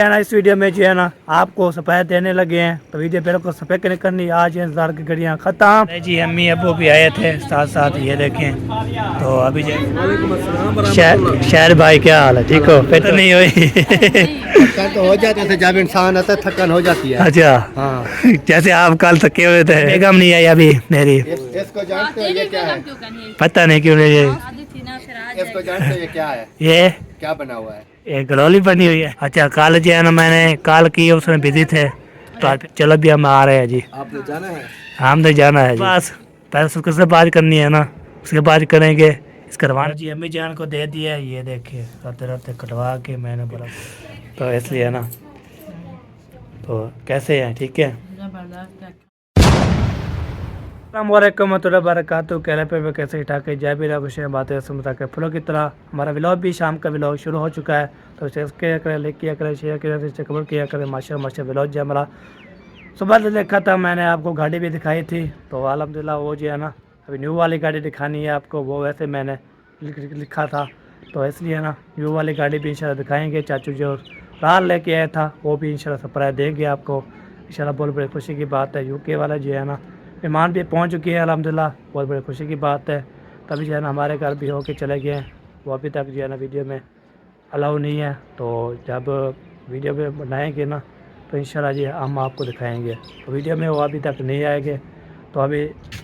है ना इस वीडियो में जो है ना आपको सफाई देने लगे हैं, तो वीडियो पहले को सफाई नहीं करनी। आज इंतजार की घड़ियाँ खत्म जी। अम्मी अबू भी आए थे साथ साथ, ये देखें। तो अभी शहर भाई क्या हाल है? ठीक हो? फिक्र नहीं हुई? थकान तो हो जाती है जब इंसान आता है, थकान हो जाती है। अच्छा हाँ, जैसे आप कल थके हुए थे। बेगम नहीं आई अभी मेरी, इसको जानते हो ये क्या है? पता नहीं क्यों नहीं। इसको जानते हो ये क्या है? ये क्या बना हुआ है? एक गलोली बनी हुई है। अच्छा कल जो है ना मैंने कॉल की, उसमें बिजी थे, तो आज चलो भी हम आ रहे हैं जी। आपने जाना है? हमने जाना है जी। बस पैसे किससे बात करनी है ना, उसके बाद करेंगे। इस करवाना जी अम्मी जान को दे दिया। ये देखिए रात रात कटवा के मैंने बोला, तो इसलिए है ना। तो कैसे हैं? ठीक है। अस्सलामुअलैकुम warahmatullahi wabarakatuh। कहले पे कैसे उठा के जय भी रहा खुशी बातें समझा के फलों की तरह हमारा व्लॉग भी शाम का व्लॉग शुरू हो चुका है। तो सब्सक्राइब करें, लाइक किया करें, शेयर करें, कमेंट किया करें। माशा व्लॉग जो हमारा सुबह से देखा था, मैंने आपको गाड़ी भी दिखाई थी। तो अल्हम्दुलिल्लाह वो जो है ना अभी न्यू वाली गाड़ी दिखानी है आपको, वो वैसे मैंने लिखा था। तो इसलिए ना न्यू वाली गाड़ी भी इंशाल्लाह दिखाएंगे। चाचू जो राल लेके आया था वो भी इंशाल्लाह सरप्राइज देंगे आपको इंशाल्लाह। बहुत बड़ी खुशी की बात है। यूके वाला जो है ना मेहमान भी पहुंच चुकी है अल्हम्दुलिल्लाह, बहुत बड़ी खुशी की बात है। तभी जो है ना हमारे घर भी होके चले गए हैं, वो अभी तक जो है ना वीडियो में अलाउ नहीं है। तो जब वीडियो में बनाएंगे ना तो इंशाल्लाह जी हम आपको दिखाएंगे। तो वीडियो में वो अभी तक नहीं आएंगे। तो अभी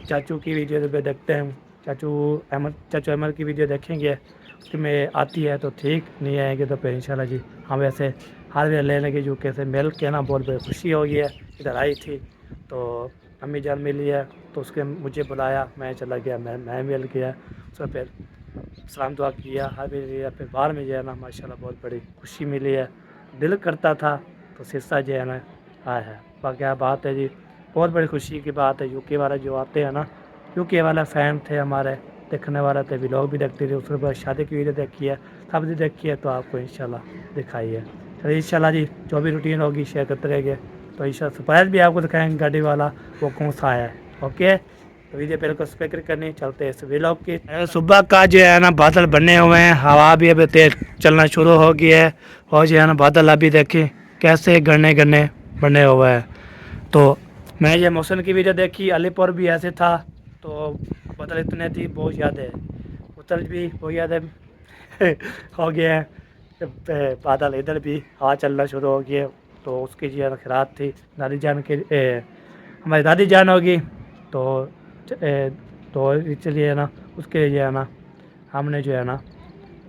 चाचू की वीडियो पे देखते हैं, चाचू अहमद की वीडियो देखेंगे, उसमें आती है तो ठीक, नहीं आएंगे तो फिर इंशाल्लाह जी हम ऐसे हार्डवेयर लेने की जो कैसे मिल के ना बहुत बड़ी खुशी हो गई है। इधर आई थी तो अम्मी जान मिली है, तो उसके मुझे बुलाया, मैं चला गया, मैं मिल गया, उसको फिर सलाम दुआ किया, हाजिर लिया। फिर बाहर में जो है ना माशाल्लाह बहुत बड़ी खुशी मिली है। दिल करता था तो शीशा जो है ना आया है। बाकी बात है जी, बहुत बड़ी खुशी की बात है। यूके वाले जो आते हैं ना, यूके वाला फ़ैन थे हमारे, देखने वाले थे, व्लॉग भी देखते थे, उसके बाद शादी की वीडियो देखी है, सब भी देखी है, तो आपको इंशाल्लाह दिखाई है। चलिए इंशाल्लाह जी जो भी रूटीन होगी शेयर करते रहेंगे। तो इंशाल्लाह सरप्राइज भी आपको दिखाएंगे गाड़ी वाला वो कौन सा है। ओके, तो वीडियो पहले को स्पीकर करनी चलते हैं इस व्लॉग की। सुबह का जो है ना बादल बने हुए हैं, हवा भी अभी तेज चलना शुरू हो गई है, और जो है ना बादल अभी देखें कैसे घने घने बने हुए हैं। तो मैं ये मौसम की वीडियो देखी, अलीपुर भी ऐसे था, तो बादल इतने थी, बहुत याद है। उत्तर भी बहुत याद है हो गया है बादल, इधर भी हवा चलना शुरू हो गई है। तो उसकी जो है खिरात थी दादी जान के, हमारी दादी जान होगी, तो तो इसलिए ना उसके लिए जो है ना हमने जो है ना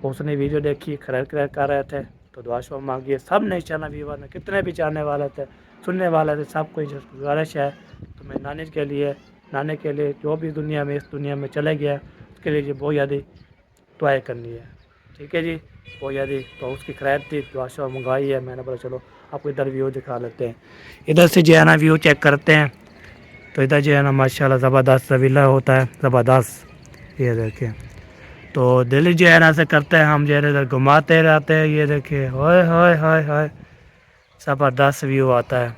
उसने वीडियो देखी, खैर खैर कर रहे थे, तो दुआ शुआ मांगी। सब ने चैनल व्यूवर ने कितने भी चाहने वाले थे, सुनने वाले थे, सबको गुजारिश है। तो मैं नानी के लिए जो भी दुनिया में इस दुनिया में चले गया उसके लिए बहुत ज़्यादा दुआएँ करनी है। ठीक है जी, बहुत ज़्यादा तो उसकी खैर थी, दुआ शुआ मंगवाई है। मैंने बोला चलो आपको इधर व्यू दिखा लेते हैं, इधर से जो है ना व्यू चेक करते हैं। तो इधर जो है ना माशाल्लाह ज़बरदस्त रवीला होता है, ज़बरदस्त। ये देखिए, तो दिल जो है ना ऐसे करते हैं, हम जो है इधर घुमाते रहते हैं। ये देखिए होए होए होए होए, ज़बरदस्त व्यू आता है।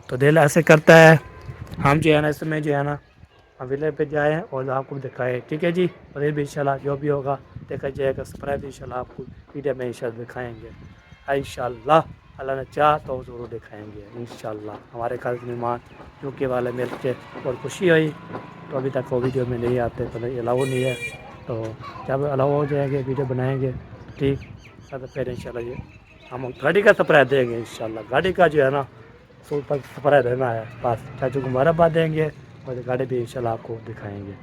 तो दिल ऐसे करता है हम जो है ना इसमें जो है ना विलेज पे जाएँ और आपको दिखाएँ। ठीक है जी, और ये भी इंशाल्लाह जो भी होगा देखा जाएगा, सरप्राइज इंशाल्लाह आपको वीडियो में इंशाल्लाह दिखाएँगे। इंशाल्लाह अल्लाह ने चाह तो ज़रूर दिखाएंगे इंशाल्लाह। हमारे घर के मेहमान यूके वाले मिल के और खुशी हुई। तो अभी तक वो वीडियो में नहीं आते, तो नहीं अलाउ नहीं है। तो जब अलाउ हो जाएंगे वीडियो बनाएंगे ठीक, तब फिर इंशाल्लाह ये हम गाड़ी का सरप्राइज देंगे इंशाल्लाह। गाड़ी का जो है ना सुपर सरप्राइज रहना है, बस चाचू को मुबारकबाद देंगे और गाड़ी भी इंशाल्लाह आपको दिखाएंगे।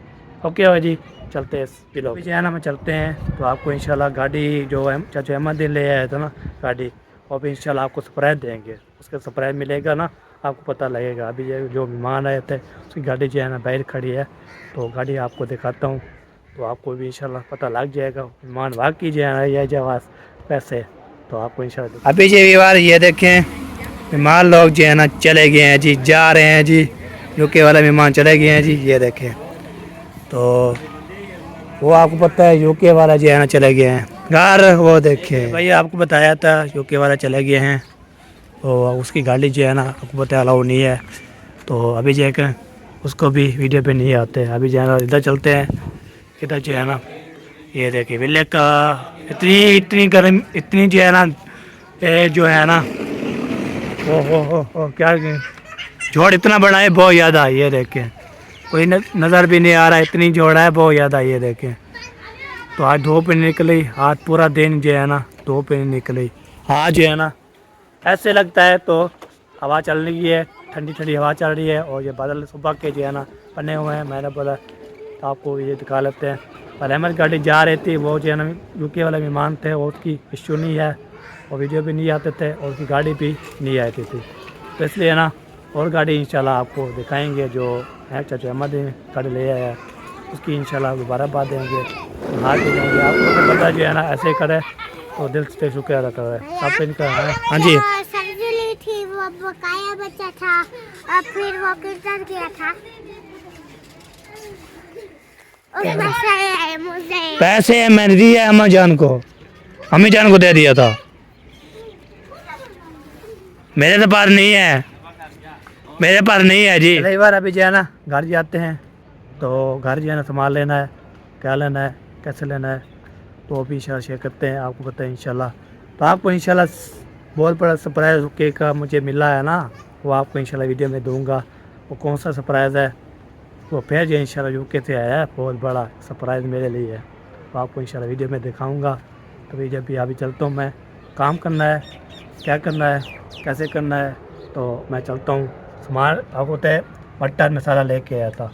ओके भाई जी, चलते हैं पिलो जो है ना, हम चलते हैं। तो आपको इंशाल्लाह गाड़ी जो है चाचू अहमद दिन ले आया था ना गाड़ी, और भी इंशाल्लाह आपको सरप्राइज देंगे। उसका सरप्राइज मिलेगा ना आपको पता लगेगा। अभी जो मेहमान आए थे उसकी गाड़ी जो है ना बाहर खड़ी है, तो गाड़ी आपको दिखाता हूँ, तो आपको भी इंशाल्लाह पता लग जाएगा मेहमान वाकई जो है ना ये जवाब पैसे। तो आपको इंशाल्लाह अभी जी व्यवहार ये देखें, मेहमान लोग जो है ना चले गए हैं जी, जा रहे हैं जी, यूके वाले मेहमान चले गए हैं जी। ये देखें, तो वो आपको पता है यूके वाला जो है ना चले गए हैं घर। वो देखे भाई आपको बताया था यूके वाला चले गए हैं, तो उसकी गाड़ी जो है ना आपको पता अलाउ नहीं है। तो अभी जो है उसको भी वीडियो पे नहीं आते। अभी जो है ना इधर चलते हैं, इधर जो है ना ये देखिए विलेज का इतनी इतनी गर्म, इतनी जो है ना ये जो है ना ओ क्या जोड़ इतना बड़ा है, बहुत ज़्यादा है। ये देखें, कोई नज़र भी नहीं आ रहा, इतनी जोड़ है, बहुत ज़्यादा। ये देखें, तो आज धूप नहीं निकली, आज पूरा दिन जो है ना धूप नहीं निकली। आज जो है ना ऐसे लगता है तो हवा चल रही है, ठंडी ठंडी हवा चल रही है, और ये बादल सुबह के जो है ना बने हुए हैं। मैंने बोला तो आपको ये दिखा लेते हैं। और अहमद गाड़ी जा रही थी, वो जो है ना यूके वाले मेहमान थे, वो उसकी इश्यू नहीं है, और वीडियो भी नहीं आते थे, और उसकी गाड़ी भी नहीं आती थी, तो इसलिए ना और गाड़ी इंशाल्लाह आपको दिखाएंगे। जो है चाचा अहमद गाड़ी ले आया है, उसकी इंशाल्लाह दोबारा बात देंगे, हाथ भी देंगे। आपको तो पता जो है ना ऐसे करे तो दिल से शुक्र अदा कर रहा है सब इनका है। हाँ जी, सब्जी ली थी, वो बकाया बचा था, और फिर वो गिर गया था। उसमें से मुझे पैसे मैंने दिए अम्मा जान को, अम्मी जान को दे दिया था, मेरे तो पास नहीं है, मेरे पास नहीं है जी। कई बार अभी जो है ना घर जाते हैं, तो घर जो है ना सामान लेना है, क्या लेना है, कैसे लेना है, तो भी शेयर करते हैं, आपको पता है इंशाल्लाह। तो आपको इंशाल्लाह बहुत बड़ा सरप्राइज़ केक का मुझे मिला है ना, वो आपको इंशाल्लाह वीडियो में दूंगा। वो कौन सा सरप्राइज़ है, वो फिर जो इंशाल्लाह यूके से आया है, बहुत बड़ा सरप्राइज़ मेरे लिए है, तो आपको इंशाल्लाह वीडियो में दिखाऊंगा। तो जब भी अभी चलता हूँ, मैं काम करना है, क्या करना है, कैसे करना है, तो मैं चलता हूँ। सामान आपको तय मटर मसाला लेके आया था,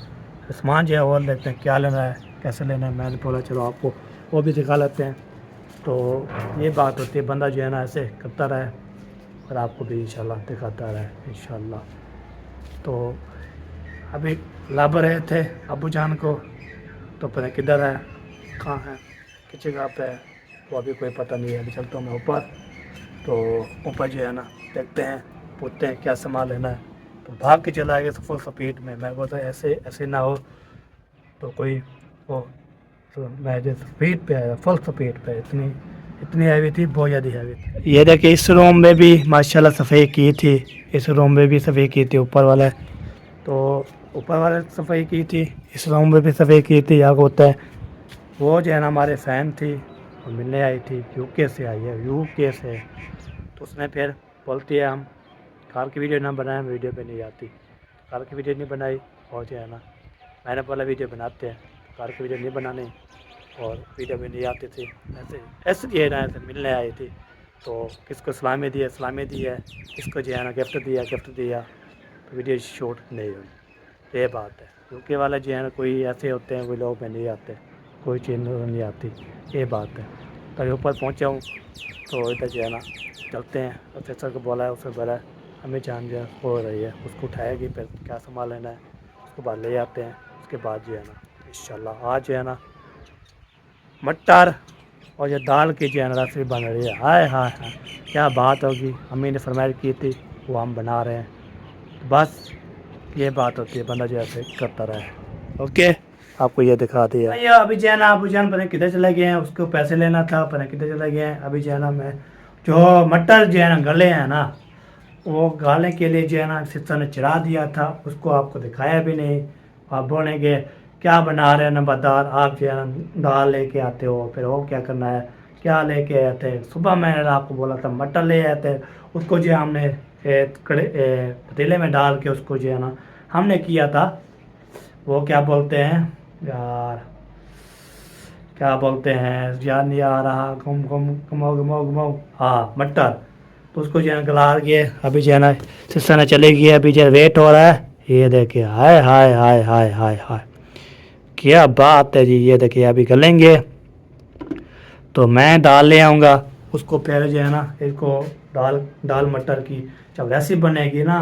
तो सामान जो है वो लेते हैं, क्या लेना है, कैसे लेना है। मैंने बोला चलो आपको वो भी दिखा लेते हैं। तो ये बात होती है, बंदा जो है ना ऐसे करता रहे, और आपको भी इंशाल्लाह दिखाता रहे इंशाल्लाह। तो अभी लाभ रहे थे अबू जान को, तो पता नहीं किधर है, कहाँ है, किस जगह पे है, वो अभी कोई पता नहीं है। अभी चलता हूँ मैं ऊपर, तो ऊपर जो है ना देखते हैं, पूछते हैं क्या सामान लेना है। तो भाग के चला गया फुल स्पीड में। मैं बोलता ऐसे ऐसे ना हो, तो कोई वो, तो मैं जो स्पीड पे आया, फुल स्पीड पे, इतनी इतनी हैवी थी, बहुत ज़्यादा हैवी थी। ये देखिए, इस रूम में भी माशाल्लाह सफ़ाई की थी, इस रूम में भी सफ़ाई की थी, ऊपर वाला, तो ऊपर वाले सफ़ाई की थी, इस रूम में भी सफ़ाई की थी। यहाँ होता है वो जो है ना हमारे फ़ैन थी, वो मिलने आई थी, यूके से आई है, यूके से। तो उसने फिर बोलती है हम कार की वीडियो ना बनाए, वीडियो पे नहीं आती, कार की वीडियो नहीं बनाई। और जो है ना मैंने बोला वीडियो बनाते हैं, कार की वीडियो नहीं बनानी, और वीडियो में नहीं आती थी। ऐसे ऐसे ये ना ऐसे मिलने आई थी, तो किसको सलामी दी है, सलामी दी है, किसको जो है ना गिफ्ट दिया, गिफ्ट दिया, तो वीडियो शूट नहीं हुई। ये बात है, यूके वाले जो है ना कोई ऐसे होते हैं, कोई लोग में नहीं आते, कोई चीज़ नहीं आती, ये बात है। तभी ऊपर पहुँचा हूँ, तो इधर जो है ना चलते हैं। और सर को बोला है, उसने बोला हमें जान जो हो रही है, उसको उठाएगी, फिर क्या सामान लेना है उसके बाद ले आते हैं। उसके बाद जो है ना इंशाल्लाह आज जो है ना मटर और ये दाल की जो है ना रेसिपी बन रही है। हाय हाय हाय, क्या बात होगी, अम्मी ने फरमाइश की थी, वो हम बना रहे हैं। तो बस ये बात होती है, बंदा जो ऐसे करता रहे। ओके, आपको ये दिखा दिया भैया। अभी जो है ना अबू जान पता नहीं किधर चले गए हैं, उसको पैसे लेना था, पता नहीं किधर चले गए हैं। अभी जो है ना मैं जो मटर जो है ना गले हैं ना, वो गालने के लिए जो है ना सिस्टर ने चढ़ा दिया था, उसको आपको दिखाया भी नहीं। आप बोलेंगे क्या बना रहे हैं नंबरदार, आप जो है ना दाल लेके आते हो, फिर वो क्या करना है, क्या लेके आए थे। सुबह मैंने आपको बोला था मटर ले आए थे, उसको जो है हमने पतीले में डाल के उसको जो है ना हमने किया था, वो क्या बोलते हैं यार, क्या बोलते हैं, याद नहीं आ रहा, घुम घुम घुमाओ घुमाओ घुमाओ, हाँ मटर। तो उसको जो है गला के अभी जो है ना सिस्टर ने चले गई, अभी जो वेट हो रहा है। ये देखिए, हाय हाय हाय हाय हाय हाय, क्या बात है जी। ये देखिए अभी गलेंगे, तो मैं दाल ले आऊँगा, उसको फिर जो है ना इसको दाल मटर की जब रेसिपी बनेगी ना,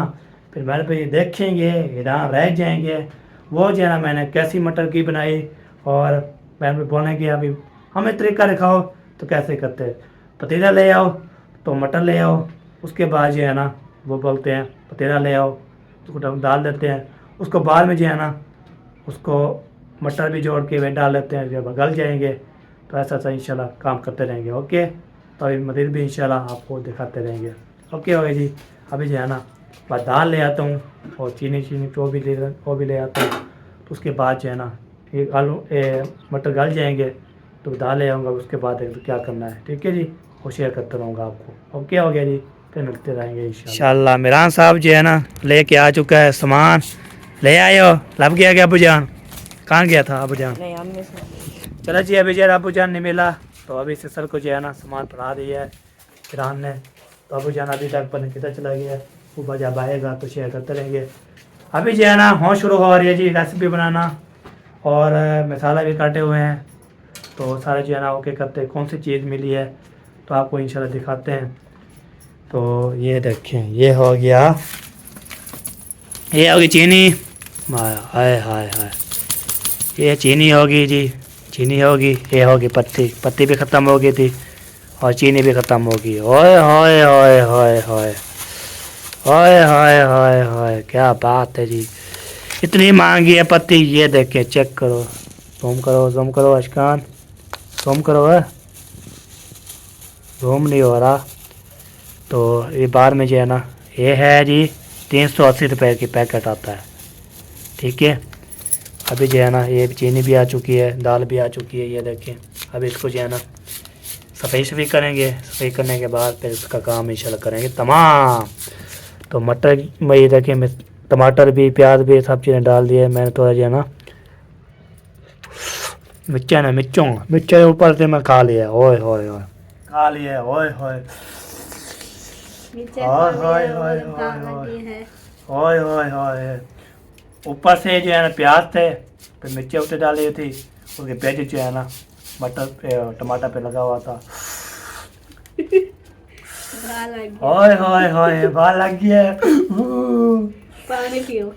फिर मेरे पे ये देखेंगे, यहाँ रह जाएंगे। वो जो है ना मैंने कैसी मटर की बनाई, और मैम भी बोलेंगे अभी हमें तरीका दिखाओ, तो कैसे करते हैं, पतीला ले आओ तो मटर ले आओ, उसके बाद जो है ना वो बोलते हैं पतीला ले आओ, उसको डाल देते हैं, उसको बाद में जो है ना उसको मटर भी जोड़ के वे डाल लेते हैं, जब गल जाएंगे। तो ऐसा ऐसा इंशाल्लाह काम करते रहेंगे। ओके, तो अभी मज़ीद भी इंशाल्लाह आपको दिखाते रहेंगे। ओके हो गया जी। अभी जो है ना बस दाल ले आता हूँ, और चीनी वो भी ले आता हूँ। तो उसके बाद जो है ना ये मटर गल जाएंगे, तो दाल ले आऊँगा, उसके बाद क्या करना है, ठीक है जी, वो शेयर करता रहूँगा आपको। ओके हो गया जी। फिर मिलते रहेंगे इंशाल्लाह। मिरान साहब जो है ना लेके आ चुका है सामान, ले आए हो, लब गया क्या अबू जान? कहाँ गया था अबू जान? चलो जी अभी जो है अबू जान नहीं मिला, तो अभी सिस्टर को जो है ना सामान पढ़ा दिया है मिरान ने। तो अबू जान अभी तक पता किधर चला गया है, ऊपर जब आएगा तो शेयर करते रहेंगे। अभी जो है ना होश शुरू हो रही है जी रेसिपी बनाना, और मसाला भी काटे हुए हैं, तो सारे जो है ना ओके करते हैं कौन सी चीज़ मिली है तो आपको इंशाल्लाह दिखाते हैं। तो ये देखें, ये हो गया, ये होगी चीनी, हाय हाय हाय, ये चीनी होगी जी, चीनी होगी, ये होगी पत्ती, पत्ती भी ख़त्म हो गई थी और चीनी भी ख़त्म हो गई। ओए होए होए होए होए ओए होए होए होए, क्या बात है जी, इतनी महंगी है पत्ती। ये देखें, चेक करो, जूम करो अशकान, जूम करो है, जूम नहीं हो रहा। तो ये बार में जो है ना ये है जी 380 रुपये की पैकेट आता है, ठीक है। अभी जो है ना ये चीनी भी आ चुकी है, दाल भी आ चुकी है, ये देखें। अभी इसको जो है ना सफाई करेंगे, सफाई करने के बाद फिर इसका काम इंशाल्लाह करेंगे तमाम। तो मटर में ये देखें, टमाटर भी, प्याज भी, सब चीज़ें डाल दिए मैंने। थोड़ा जो है ना मिर्चा ऊपर से मैं खा लिया, ओए होए होए खा लिया, ओए होए ओए ओए ओए, ऊपर से जो है ना प्याज थे, फिर मिर्ची उतर डाली थी, उसके पेज जो है ना मटर पे टमाटर पे लगा हुआ था। ओए होए होए, बाल लग गया, पानी पियो।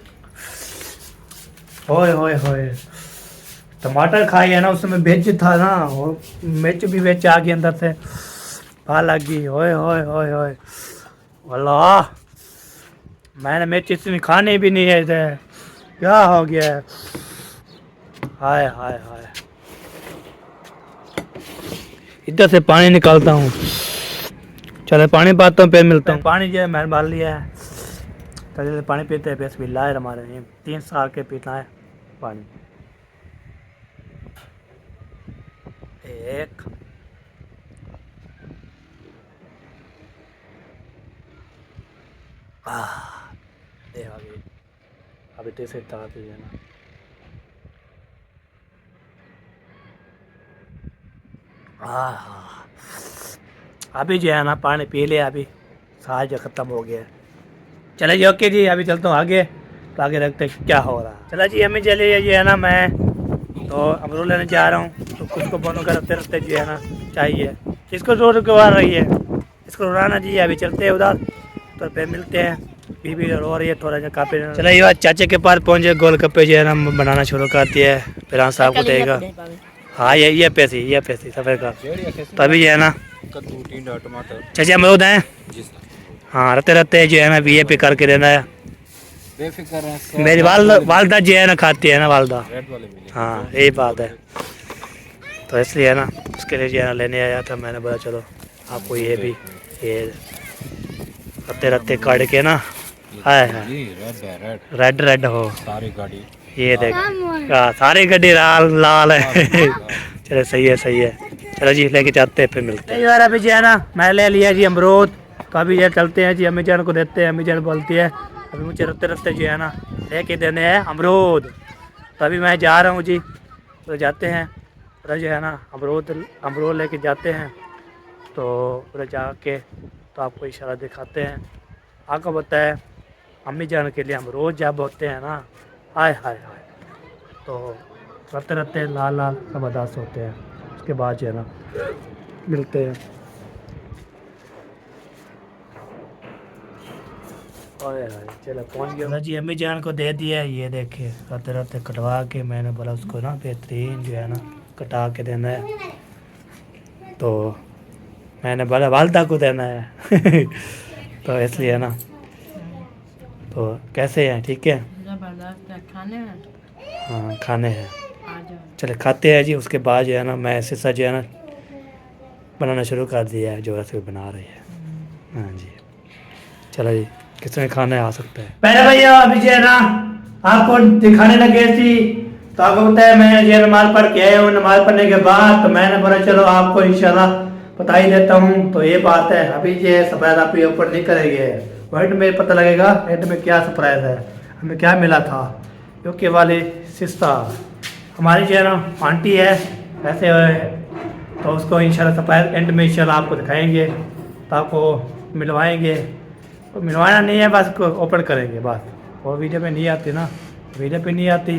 ओए होए होए, टमाटर खाई है ना, उसमें वेज था ना, और मिर्च भी वेज आ गई अंदर से, बाल लग गई। ओए होए होए होए, अल्लाह, मैंने मिर्च इतनी खानी भी नहीं है इधर, क्या हो गया है? हाय हाय हाय, इधर से पानी निकालता हूँ, चलो पानी पाता हूँ, फिर मिलता हूँ। पानी जो है मैंने डाल लिया है, तो पानी पीते हैं, बिस्मिल्लाहिर्रहमानिर्रहीम। 3 साल के पीना है पानी। एक, अभी तो इसे तार दीजिए ना। अभी जो है ना पानी पी लिया, अभी साज जो ख़त्म हो गया है। चले जी ओके जी, अभी चलता हूँ आगे, तो आगे देखते हैं क्या हो रहा है। चला जी हमें चलिए, ये है ना मैं तो अमरूद लेने जा रहा हूँ, तो कुछ को बोनों का रखते जो है ना चाहिए, इसको जोर करवा रही है, इसको रुलाना जी। अभी चलते हैं उधर, तो फिर मिलते हैं। बीबी रो रही है थोड़ा सा काफी। चला ये बात चाचे के पास पहुँचे, गोलगप्पे जो है ना बनाना शुरू कर दिया है, फिर साहब को देगा। हाँ ये पैसी सफ़ेद का। तो अभी जो है ना चाचा अमरूद हैं, हाँ रहते जो है ना बीए पे करके देना है। मेरी वालदा जो है ना खाती है ना, वालदा, हाँ यही बात है। तो इसलिए है ना उसके लिए जो है ना लेने आया था, मैंने बोला चलो आपको ये भी, ये रत्ते काट के ना, रेड रेड हो ये देख, सारी गड्डी लाल है। चलो सही है, चलो जी लेके जाते हैं, फिर मिलते हैं यार। अभी जो है ना मैं ले लिया जी अमरूद, तो अभी जो चलते हैं जी, अम्मी जान को देते हैं। अम्मी जान बोलती है अभी मुझे रत्ते जो है ना लेके देने हैं अमरूद, तो अभी मैं जा रहा हूँ जी, तो जाते हैं उधर जो है ना अमरूद लेके जाते हैं। तो उधर जाके तो आपको इशारा दिखाते हैं। आपको पता है अम्मी जान के लिए अमरूद जब होते हैं ना, हाय हाय हाय, तो रत्ते लाल ज़बरदस्त होते हैं। उसके बाद जो है ना मिलते हैं। चलो पहुँच गया जी, अम्मी जान को दे दिया। ये देखे रत्ते कटवा के, मैंने बोला उसको ना बेहतरीन जो है ना कटा के देना है, तो मैंने बोला वालदा को देना है। तो इसलिए ना, तो कैसे हैं, ठीक है? खाने हैं, हाँ खाने हैं, चले खाते हैं जी। उसके बाद जो है ना मैं सिसा जो है ना बनाना शुरू कर दिया है, जो रेसिपी बना रही है। हाँ जी चलो जी, किसने खाना आ सकता है पहले भैया। अभी जो है ना आपको दिखाने लगे थी, तो आपको बताया मैं ये नमाज पढ़ के आया हूँ। नमाज पढ़ने के बाद तो मैंने बोला चलो आपको इंशाल्लाह बता ही देता हूँ। तो ये बात है, अभी ये सरप्राइज आप ये ऊपर नहीं करेंगे, वाइट में पता लगेगा एंड में क्या सरप्राइज है, हमें क्या मिला था। यूके वाली सिस्टर हमारी जो है ना आंटी है वैसे, तो उसको इंशाल्लाह सरप्राइज एंड में इंशाल्लाह आपको दिखाएंगे, तो आपको मिलवाएंगे। तो मिलवाना नहीं है, बस को ओपन करेंगे बस। और वीडियो में नहीं आती ना, वीडियो पे नहीं आती,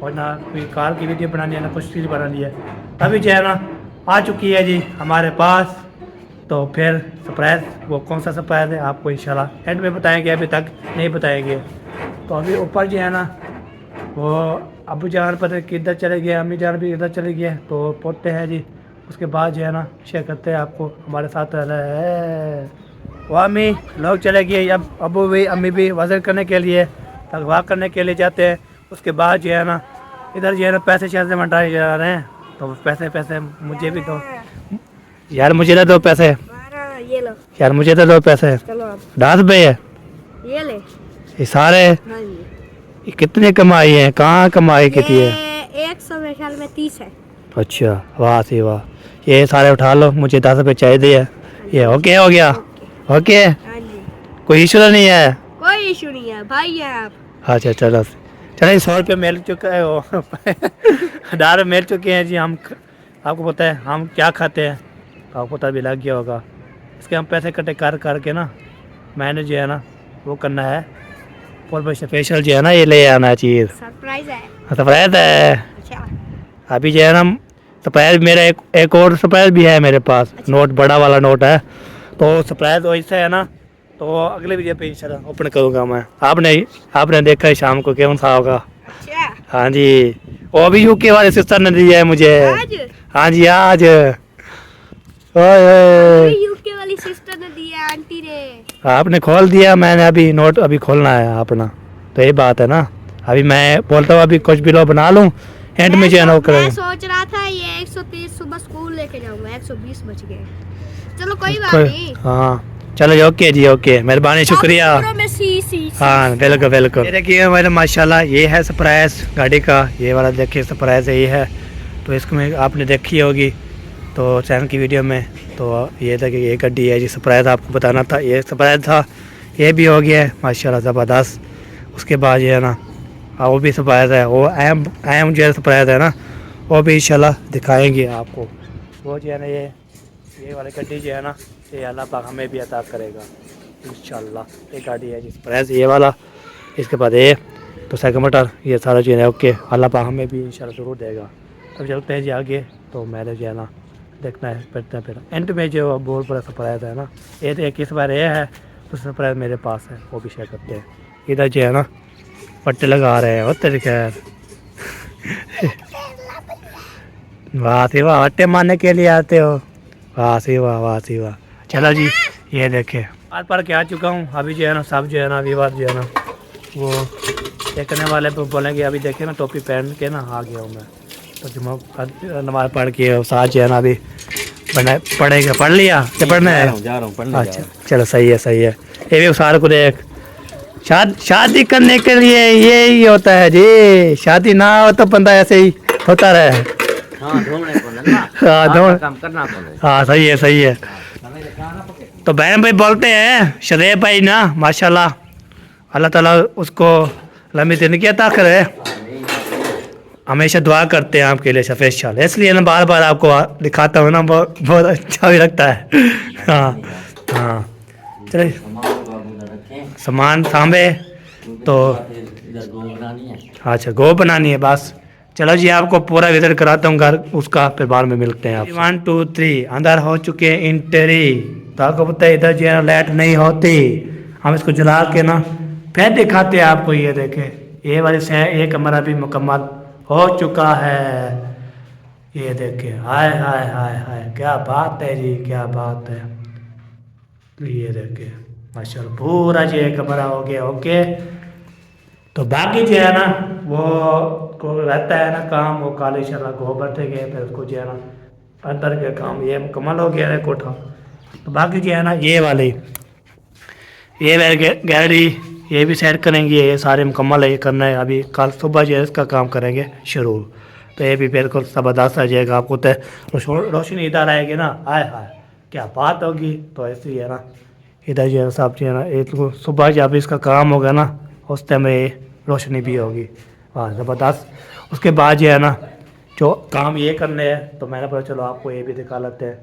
और ना कोई कार की वीडियो बनानी है ना कुछ चीज़ बनानी है। अभी जो है ना आ चुकी है जी हमारे पास। तो फिर सरप्राइज वो कौन सा सरप्राइज है आपको इंशाल्लाह एंड में बताएंगे, अभी तक नहीं बताएंगे। तो अभी ऊपर जो है ना वो अबू जान पता किधर चले गए, अम्मी जान भी इधर चले गए, तो पहुँचते हैं जी। उसके बाद जो है ना शेयर करते हैं आपको, हमारे साथ रहना है। वो अम्मी लोग चले गए, अब अबू भी अम्मी भी वज़न करने के लिए तगवा करने के लिए जाते हैं। उसके बाद जो है ना इधर जो है ना पैसे शैसे मंडाए जा रहे हैं, तो पैसे मुझे भी दो यार, मुझे ना दो पैसे ये लो, यार, मुझे तो दो पैसे। चलो आप 10 रुपये है ये ले। ये सारे, हाँ जी, ये कितने कमाई है, कहाँ कमाई कितनी है? 100 मेरे ख्याल में 30 है। अच्छा वाह सी वाह, ये सारे उठा लो, मुझे 10 रुपये चाहिए। ये ओके हो गया, ओके, हाँ जी, कोई इशू नहीं है? कोई इशू नहीं है भाई, है आप। अच्छा चलो चलो, 100 रुपये मिल चुका है वो 10 मिल चुके हैं जी। हम आपको पता है हम क्या खाते हैं, आपको पता भी लग गया होगा। इसके हम पैसे इकट्ठे कर के ना मैंने जो है ना वो करना है, और स्पेशल जो है ना ये ले आना चीज़, सरप्राइज है। सरप्राइज है। अच्छा, अभी जो है ना सरप्राइज मेरा एक और सरप्राइज भी है मेरे पास। नोट बड़ा वाला नोट है, तो सरप्राइज वैसे है ना, तो अगले वीडियो पे इंशाल्लाह ओपन करूँगा मैं। आपने देखा है शाम को कैसा सा होगा। अच्छा, हाँ जी, वो भी यूके वाले सिस्टर ने दिया है मुझे। आज हाँ जी आज, ओए यूके वाली सिस्टर ने दिया, आंटी ने। आपने खोल दिया, मैंने अभी नोट अभी खोलना है अपना, तो ये बात है ना। अभी मैं बोलता हूँ अभी कुछ भी लो बना लूँ, एंड में जो है ना वो मैं करेंगे। सोच रहा था ये 130 सुबह स्कूल लेके जाऊंगा, 120 बच गए। चलो कोई बात कोई- नहीं। हाँ चलो जी, ओके जी, ओके, मेहरबानी, शुक्रिया। में सी हाँ बिल्कुल बिल्कुल। ये देखिए मेरे माशाल्लाह ये है सरप्राइज गाड़ी का, ये वाला देखिए सरप्राइज है ये है। तो इसको में आपने देखी होगी तो चैनल की वीडियो में। तो ये देखिए ये गाड़ी है जी, सरप्राइज आपको बताना था, ये सरप्राइज था, ये भी हो गया है माशाल्लाह ज़बरदस्त। उसके बाद ये है ना वो भी सरप्राइज है, वो एम जो है सरप्राइज है ना, वो भी इंशाल्लाह दिखाएंगे आपको। वो जो है ना ये वाली गाड़ी जो है ना, ये अल्लाह पाक हमें भी अता करेगा इंशाल्लाह। ये गाड़ी है जी सरप्राइज ये वाला। इसके बाद ये तो सेकंड मोटर, ये सारा जो है ओके, अल्लाह पाक हमें भी इंशाल्लाह ज़रूर देगा। अब चलते हैं जी आगे, तो मैंने जो है ना देखना है फिर एंड में जो बहुत बड़ा सरप्राइज है ना, ये तो एक इस बार ये है, तो सरप्राइज मेरे पास है, वो भी शेयर करते हैं। इधर जो है ना पट्टे लगा रहे हैं, तेरे खैर वाह सी वाह, अट्टे मारने के लिए आते हो, वाह सी वाह, वाह सी वाह। चलो जी ये देखे आज पढ़ के आ चुका हूँ। अभी जो है ना सब जो है ना विवाद जो है ना वो देखने वाले पे बोलेंगे, अभी देखे ना टोपी पहन के ना आ गया हूँ मैं। तो जुम्मा नमाज पढ़ के साथ जो है ना अभी पढ़ेगा, पढ़ लिया क्या पढ़ना है? जा रहा हूँ पढ़ने। अच्छा चलो सही है सही है। ये भी सारे को देख, शादी करने के लिए यही होता है जी, शादी ना हो तो बंदा ऐसे ही होता रहे। हाँ काम करना हाँ सही है सही है। तो बहन भाई बोलते हैं शरीफ भाई ना माशाल्लाह, अल्लाह ताला उसको लंबी जिंदगी अता करे, हमेशा दुआ करते हैं आपके लिए स्पेशल, इसलिए ना बार बार आपको दिखाता हूँ ना, बहुत अच्छा भी लगता है। हाँ हाँ चलिए सामान सांभे, तो अच्छा गो बनानी है बस। चलो जी आपको पूरा विजिट कराता हूँ घर उसका, फिर बाद में मिलते हैं आप। 1 2 3 अंदर हो चुके हैं इंटरी। तो आपको पता है इधर जो है लाइट नहीं होती, हम इसको जला के ना फिर दिखाते हैं आपको। ये देखे ये वाले से ये कमरा भी मुकम्मल हो चुका है। ये देखे हाय हाय हाय हाय, क्या बात है जी, क्या बात है। ये देखे माशाल्लाह पूरा जो है कमरा हो गया ओके। तो बाकी जो है ना वो को रहता है ना काम, वो काले शरा गोबर थे गए, फिर उसको जो है ना अंदर के काम ये मुकम्मल हो गया है कोठा। तो बाकी जो है ना ये वाले ये गैलरी ये भी सेट करेंगे, ये सारे मुकम्मल है, ये करना है। अभी कल सुबह जो है इसका काम करेंगे शुरू, तो ये भी बिल्कुल ज़बरदस्त आ जाएगा। आपको तो रोशनी इधर आएगी ना, हाय हाय क्या बात होगी। तो ऐसे ही है ना, इधर जो है साहब जो है ना, एक तो सुबह जब इसका काम होगा ना उस टाइम में रोशनी भी होगी। हाँ ज़बरदस्त। उसके बाद जो है ना जो काम ये करने हैं, तो मैंने बोला चलो आपको ये भी दिखा लेते हैं।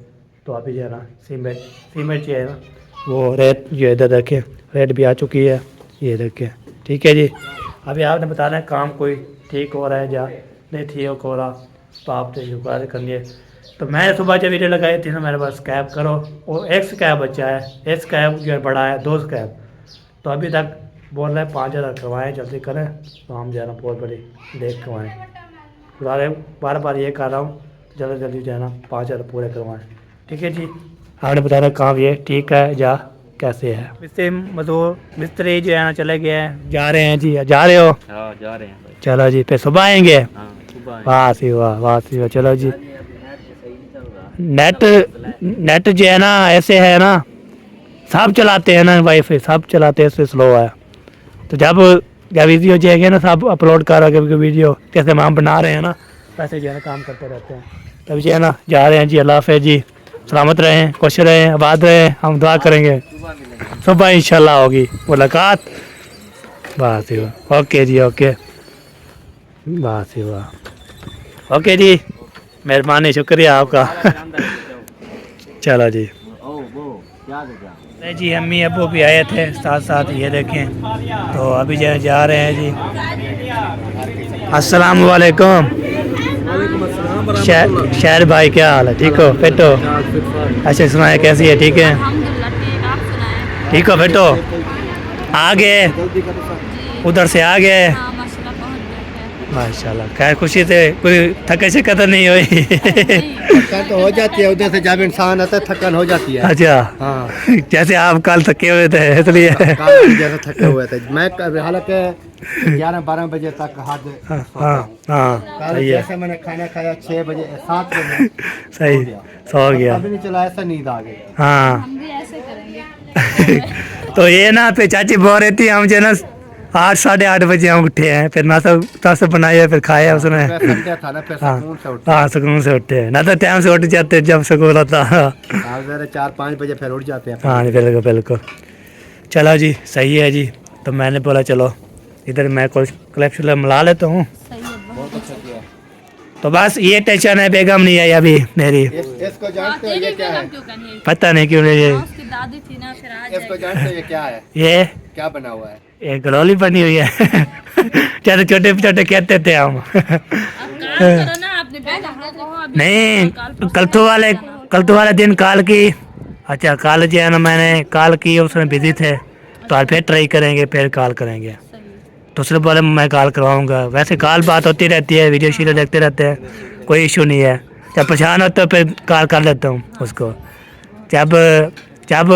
तो अभी जो है ना सीमेंट जो है ना वो रेत जो इधर रखे, रेत भी आ चुकी है, ये रखे। ठीक है जी, अभी आपने बताना है काम कोई ठीक हो रहा है या नहीं ठीक हो रहा, तो आपने जुगाड़ करनी है। तो मैं सुबह जब वीडियो लगाई थी ना, मेरे पास स्कैब करो, और एक स्कैब बचा है, एक स्कैब जो है बड़ा है, 2 स्कैब। तो अभी तक बोल रहे हैं 5,000 करवाएँ, जल्दी करें तो हम जो है ना बहुत बड़ी देख करवाएँ। बार बार ये कह रहा हूँ, जल्दी जल्दी जो है ना 5,000 पूरे करवाएँ। ठीक है जी, आपने बताना काम ये ठीक है या कैसे है। मिस्त्री मजदूर मिस्त्री जो है ना चले गए हैं, जा रहे हैं जी। जा रहे हो? हाँ जा रहे हैं भाई। चलो जी, फिर सुबह आएंगे। हाँ सुबह वाह सी वाह, वाह सी वाह। चलो जी, नेट जो है ना ऐसे है ना, सब चलाते हैं ना वाईफाई, सब चलाते हैं, इससे स्लो है। तो जब वीडियो जो है ना सब अपलोड कर रहे हैं, वीडियो जैसे हम बना रहे हैं ना वैसे जो है ना काम करते रहते हैं। तब जो है ना जा रहे हैं जी। अल्लाह हाफ़िज़ जी, सलामत रहें, खुश रहें, आबाद रहें। हम दुआ करेंगे सुबह इंशाल्लाह होगी मुलाकात। बस ही वाह, ओके जी ओके, बस ही वाह, ओके जी, मेहरबानी, शुक्रिया आपका। चलो जी। नहीं जी, अम्मी अबू भी आए थे साथ साथ, ये देखें। तो अभी जो जा रहे हैं जी। अस्सलाम वालेकुम। शहर भाई क्या हाल है, ठीक हो? बेटो अच्छा सुनाए कैसी है? ठीक है, ठीक हो बेटो? आ गए उधर से, आ गए माशाल्लाह। खैर खुशी से कोई थके से कदर नहीं हुई। थकान तो हो जाती है, उधर से जब इंसान आता है थकान हो जाती है। अच्छा हाँ जैसे आप कल थके हुए थे इसलिए। जैसे थके हुए थे मैं, हालांकि 11-12 बजे तक हद। हाँ हाँ कल सही है, जैसे मैंने खाना खाया 6 बजे 7 बजे सही सो गया। अभी नहीं चला, ऐसा नींद आ गई। हाँ तो ये ना फिर चाची बोल रही थी, हम जो है ना 8 साढ़े 8 बजे हम उठे हैं, फिर नाश्ता बनाया, फिर खाया उसने। संडे था ना, फिर सुकून से उठे। हाँ सुकून से उठते हैं, ना तो टाइम से उठ जाते जब स्कूल होता। 4-5 बजे फिर उठ जाते हैं। हाँ बिल्कुल बिल्कुल। चलो जी सही है जी। तो मैंने बोला चलो इधर मैं कुछ कलेक्शन मिला लेता हूँ। तो बस ये टेंशन है, बेगम नहीं आई अभी मेरी। इसको जानते हो ये क्या है? पता नहीं क्यों नहीं, दादी थी ना, फिर आज इसको जानते हो ये क्या है? ये क्या बना हुआ है? एक गलोली बनी हुई है। जैसे छोटे छोटे कहते थे हम। नहीं कल तो वाले दिन कॉल की। अच्छा कॉल जो है ना मैंने कॉल की, उसमें बिजी थे, तो आज फिर ट्राई करेंगे, फिर कॉल करेंगे। दूसरे बोले मैं कॉल करवाऊँगा। वैसे कॉल बात होती रहती है, वीडियो शीडियो देखते रहते हैं, कोई इशू नहीं है। जब परेशान हो तो फिर कॉल कर लेता हूँ उसको। जब जब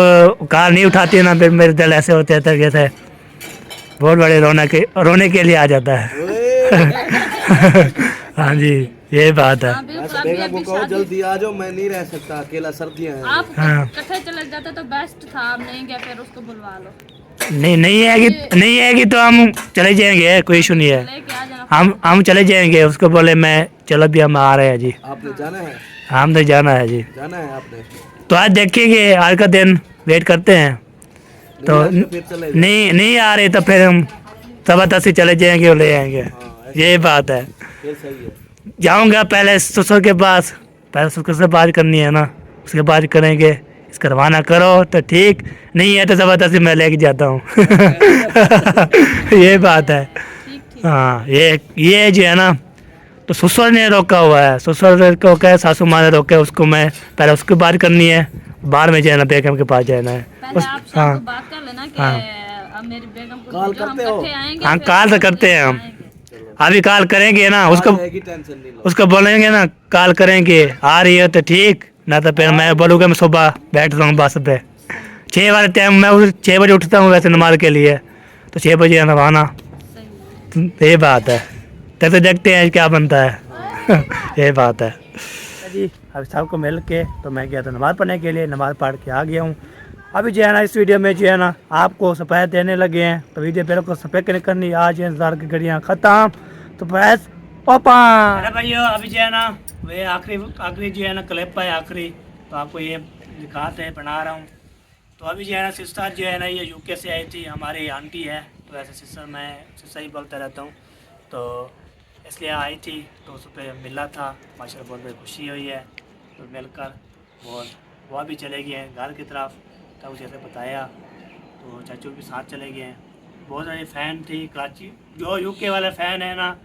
कॉल नहीं उठाती है ना, फिर मेरे दिल ऐसे होते हैं जैसे बहुत बड़े रोने के लिए आ जाता है। हाँ जी ये बात है। बेगम को कहो जल्दी आ जाओ, मैं नहीं रह सकता अकेला, सर्दियाँ हैं। आप हाँ। इकट्ठे चले जाते तो बेस्ट था, आप नहीं गए, फिर उसको बुलवा लो। नहीं आएगी तो हम चले जाएंगे, कोई इशू नहीं है। लेके आ जाना। हम चले जाएंगे, उसको बोले मैं चलो भी हम आ रहे हैं जी। आपने जाना है? हमने जाना है जी। जाना है आपने? तो आज देखेंगे, आज का दिन वेट करते हैं। तो फिर चले नहीं आ रहे तो फिर हम जबरदस्ती चले जाएंगे और ले आएंगे। ये बात है। फिर सही है। जाऊंगा पहले ससुर के पास, पहले ससुर से बात करनी है ना, उसके बाद करेंगे। इस करवाना करो तो ठीक, नहीं है तो ज़बरदस्ती मैं लेके जाता हूँ। ये बात है। हाँ ये जो है ना, तो ससुर ने रोका हुआ है, ससुर को क्या सासू माँ ने रोका है उसको। मैं पहले उसकी बात करनी है, बाद में जाना बेगम के पास जाना है। पहले आप शाम को बात कर लेना कि अब मेरी बेगम को कॉल भेजो, हम करते हो? इकट्ठे आएंगे। हाँ फिर कॉल तो करते हैं हम, अभी कॉल करेंगे ना उसको, टेंशन नहीं लो। उसको बोलेंगे ना कॉल करेंगे, आ रही है तो ठीक, ना तो फिर मैं बोलूँगा मैं सुबह बैठ रहा हूँ बस पे। 6 वाले टाइम मैं 6 बजे उठता हूँ वैसे नमाज के लिए, तो 6 बजे नवाना। ये बात है, तब तो देखते हैं क्या बनता है। ये बात है जी। अब सबको मिल के तो मैं गया था नमाज़ पढ़ने के लिए, नमाज़ पढ़ के आ गया हूँ। अभी जो है ना इस वीडियो में जो है ना आपको सफ़ेद देने लगे हैं, तो वीडियो पहले को सफ़ेद करनी। आज इंतज़ार की घड़ियाँ ख़त्म, तो बस ओपन। अरे भाइयों अभी जो है ना वे आखिरी जो है ना क्लिप है आखिरी, तो आपको ये दिखाते हैं, बना रहा हूँ। तो अभी जो है ना सिस्टर जो है ना ये यूके से आई थी, हमारी आंटी है, तो ऐसे सिस्टर मैं सिस्टर ही बोलता रहता हूँ, तो इसलिए आई थी, तो उस पर मिला था, माशाल्लाह बहुत बड़ी खुशी हुई है तो मिलकर। और वो अभी चले गए हैं घर की तरफ, तब जैसे बताया, तो चाचू भी साथ चले गए हैं। बहुत सारे फ़ैन थी कराची, जो यूके वाले फ़ैन है ना,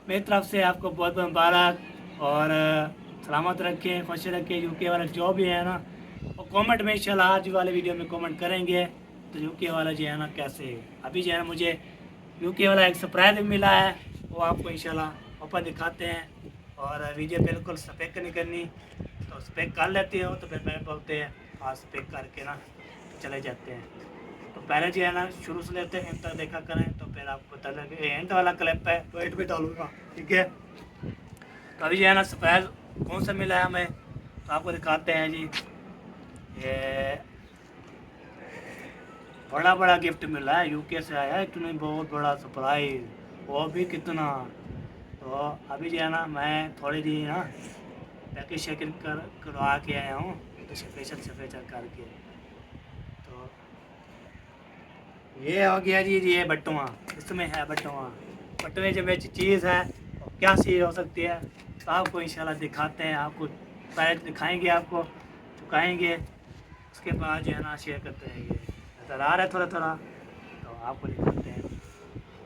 मेरी तरफ से आपको बहुत बहुत मुबारक और सलामत रखें, खुश रखें। यूके वाले जो भी है ना, वो कमेंट में इंशाल्लाह आज वाले वीडियो में कमेंट करेंगे। तो यूके वाला जो है ना कैसे, अभी जो है ना मुझे यूके वाला एक सरप्राइज भी मिला है, वो आपको इंशाल्लाह ऊपर दिखाते हैं। और वीडियो बिल्कुल स्पेक नहीं करनी, तो स्पेक कर लेते हो तो फिर मैं बोलते हैं हाँ स्पेक करके ना चले जाते हैं। तो पहले जो है ना शुरू से लेते हैं, एंड तक देखा करें, तो फिर आपको पता लगे। एंड वाला क्लिप है तो एंड पे डालूंगा, ठीक है। तो अभी जो है ना सरप्राइज कौन सा मिला है हमें, तो आपको दिखाते हैं जी। ये बड़ा गिफ्ट मिला है, यूके से आया है, इतना बहुत बड़ा सरप्राइज, वो भी कितना। तो अभी जो है ना मैं थोड़ी दी ना पैकेज शैकेज करवा के आया हूँ, तो स्पेशल करके। तो ये हो गया जी, ये बटुआ, इसमें है बटुए जब चीज़ है तो क्या चीज़ हो सकती है, तो आपको इंशाल्लाह दिखाते हैं। आपको पहले दिखाएंगे, आपको चुकाएंगे, उसके बाद जो है ना शेयर करते हैं। ये नज़र आ रहा है थोड़ा थोड़ा, तो आपको दिखाते हैं।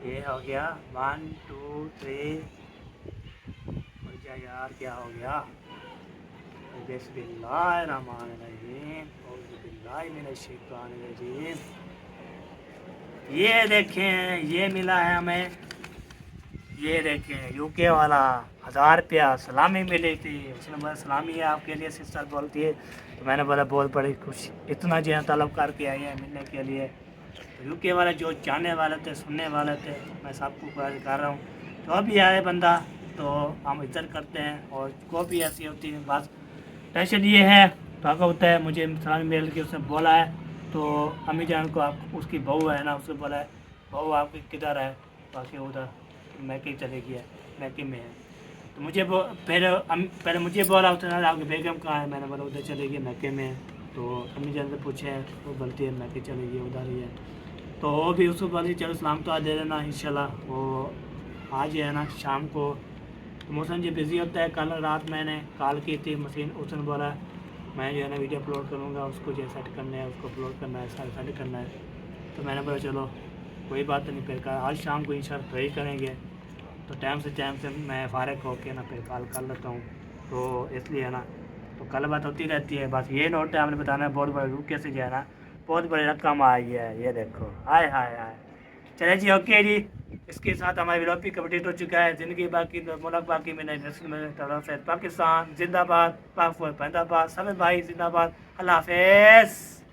ये हो गया 1 2 3, और क्या यार क्या हो गया, बिस्मिल्लाहिर्रहमानिर्रहीम, औज़ुबिल्लाहिमिनश्शैतानिर्रजीम। ये देखें, ये मिला है हमें, ये देखें यूके वाला 1000 रुपया सलामी मिली थी। उसने बोला सलामी है आपके लिए, सिस्टर बोलती है, तो मैंने बोला बहुत बड़ी खुशी, इतना जो है तलब करके आई है मिलने के लिए। तो यूके वाले जो जानने वाले थे, सुनने वाले थे, मैं सबको गुजारिश कर रहा हूँ, जो भी आए बंदा तो हम इज्जत करते हैं, और को भी ऐसी होती है। बस टेंशन ये है तो आपका होता है, मुझे सलामी मिल के उसने बोला है, तो अम्मी जान को, आप उसकी बहू है ना, उसने बोला है बहू आपकी किधर है, बाकी उधर मैके चले गया, मैके में है। तो मुझे पहले मुझे बोला उसने आपकी बेगम कहाँ है, मैंने बोला उधर चले गई मैके में है। तो अम्मी जान से पूछे, वो बोलती है मैके चले गई, उधर ही है। तो वो भी उसको बोली चलो सलाम तो आ दे देना इंशाल्लाह। वो आज है ना शाम को, तो मौसम जी बिज़ी होता है। कल रात मैंने कॉल की थी मशीन, उसने बोला मैं जो है ना वीडियो अपलोड करूँगा, उसको जो सेट करना है, उसको अपलोड करना है, सारा सेट करना है। तो मैंने बोला चलो कोई बात नहीं, फिर आज शाम को इंशाल्लाह ट्राई करेंगे। तो टाइम से मैं फारिग होकर ना फिर कॉल कर लेता हूँ, तो इसलिए है ना, तो कल बात होती रहती है। बस ये नोट है, आपने बताना है बहुत बड़े यूके से जो है ना बहुत बड़ी रकम आई है, ये देखो, हाय हाय हाय। चले जी, ओके जी, इसके साथ हमारी व्लॉग भी कंप्लीट हो चुका है। ज़िंदगी बाकी मुल्क बाकी में नहीं, तरफ से पाकिस्तान जिंदाबाद, पाक फौज जिंदाबाद, सब भाई जिंदाबाद, अल्लाह हाफिज़।